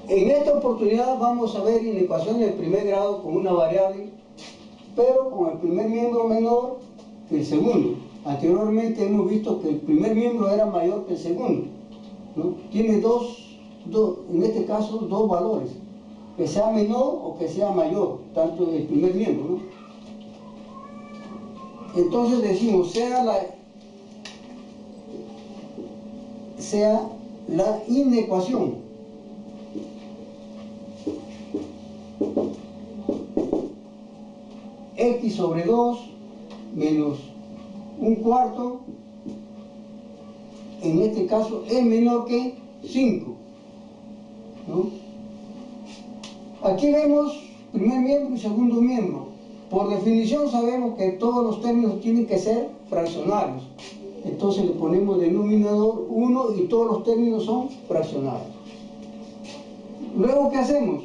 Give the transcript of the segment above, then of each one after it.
En esta oportunidad vamos a ver inecuaciones de primer grado con una variable, pero con el primer miembro menor que el segundo. Anteriormente hemos visto que el primer miembro era mayor que el segundo, ¿no? Tiene en este caso dos valores, que sea menor o que sea mayor, tanto el primer miembro, ¿no? Entonces decimos, sea la inecuación x sobre 2 menos un cuarto, en este caso es menor que 5, ¿no? Aquí vemos primer miembro y segundo miembro. Por definición sabemos que todos los términos tienen que ser fraccionarios. Entonces le ponemos denominador 1 y todos los términos son fraccionarios. Luego, ¿qué hacemos?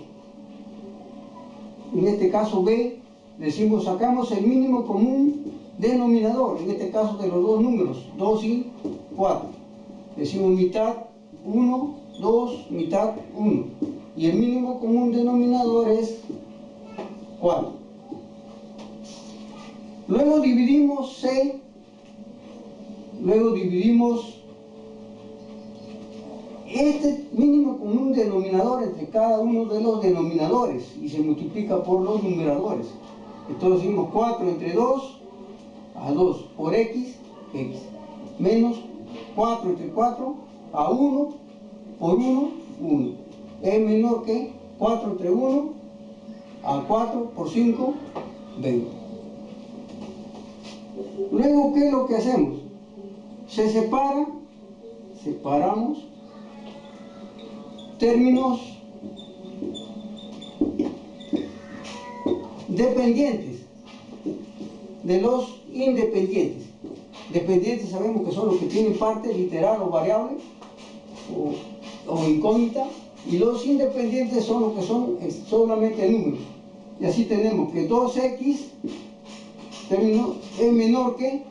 En este caso B, decimos sacamos el mínimo común denominador, en este caso de los dos números, 2 y 4. Decimos mitad 1, 2, mitad 1. Y el mínimo común denominador es 4. Luego dividimos C, luego dividimos este mínimo común denominador entre cada uno de los denominadores y se multiplica por los numeradores. Entonces decimos 4 entre 2 a 2 por x, menos 4 entre 4 a 1 por 1, 1. Es menor que 4 entre 1 a 4 por 5, 20. Luego, ¿qué es lo que hacemos? Se separamos términos dependientes de los independientes. Dependientes sabemos que son los que tienen parte literal o variable o incógnita, y los independientes son los que son solamente números. Y así tenemos que 2x término es menor que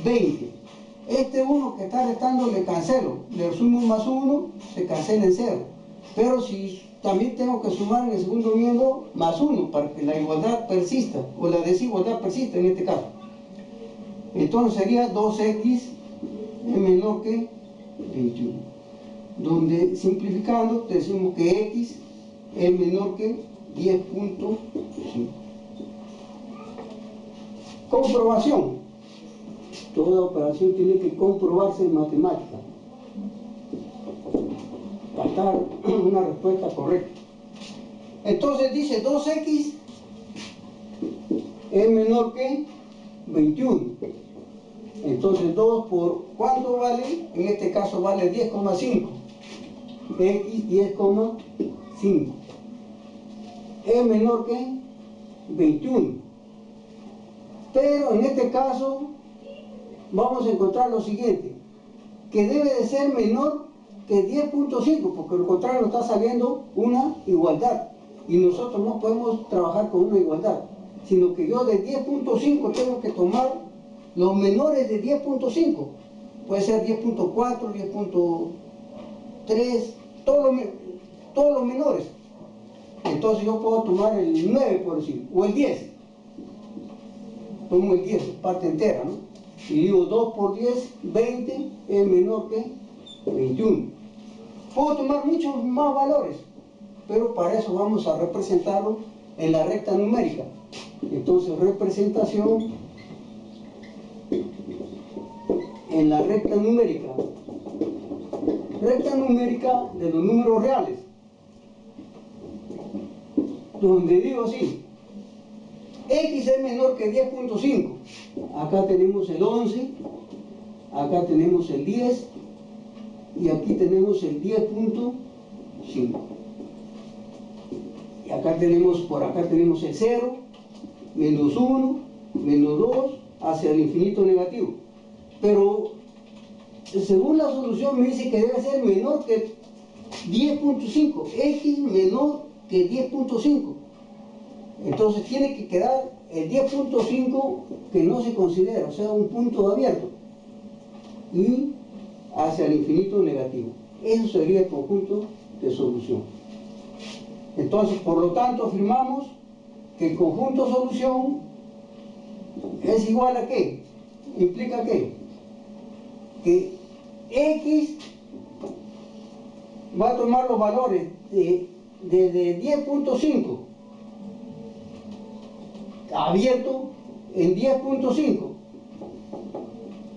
20. Este 1 que está restando le cancelo, le sumo más 1, se cancela en 0. Pero si también tengo que sumar en el segundo miembro más 1 para que la igualdad persista, o la desigualdad persista en este caso. Entonces sería 2x es menor que 21. Donde simplificando decimos que x es menor que 10.5. Comprobación. Toda operación tiene que comprobarse en matemática para dar una respuesta correcta. Entonces dice 2x es menor que 21. Entonces 2 por ¿cuánto vale? En este caso vale 10,5. X 10,5 es menor que 21. Pero en este caso vamos a encontrar lo siguiente, que debe de ser menor que 10.5, porque lo contrario nos está saliendo una igualdad, y nosotros no podemos trabajar con una igualdad, sino que yo de 10.5 tengo que tomar los menores de 10.5, puede ser 10.4, 10.3, todos los menores. Entonces yo puedo tomar el 9, por decir, o el 10. Tomo el 10, parte entera, ¿no? Y digo 2 por 10, 20, es menor que 21. Puedo tomar muchos más valores, pero para eso vamos a representarlo en la recta numérica. Entonces, representación en la recta numérica. Recta numérica de los números reales. Donde digo así, x es menor que 10.5. Acá tenemos el 11, acá tenemos el 10 y aquí tenemos el 10.5. Y acá tenemos, por acá tenemos el 0, menos 1, menos 2, hacia el infinito negativo. Pero según la solución me dice que debe ser menor que 10.5, x menor que 10.5. Entonces tiene que quedar el 10.5 que no se considera, o sea, un punto abierto, y hacia el infinito negativo. Eso sería el conjunto de solución. Entonces, por lo tanto, afirmamos que el conjunto solución es igual a ¿qué? ¿Implica qué? Que X va a tomar los valores de 10.5 abierto en 10.5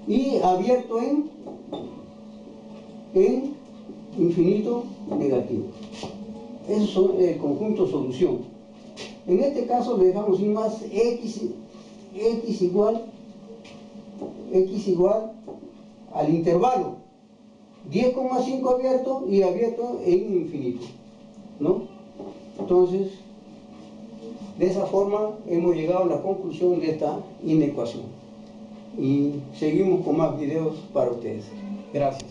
y abierto en infinito negativo. Eso es el conjunto solución. En este caso le dejamos sin más x igual al intervalo 10,5 abierto y abierto en infinito, ¿no? Entonces, de esa forma hemos llegado a la conclusión de esta inecuación. Y seguimos con más videos para ustedes. Gracias.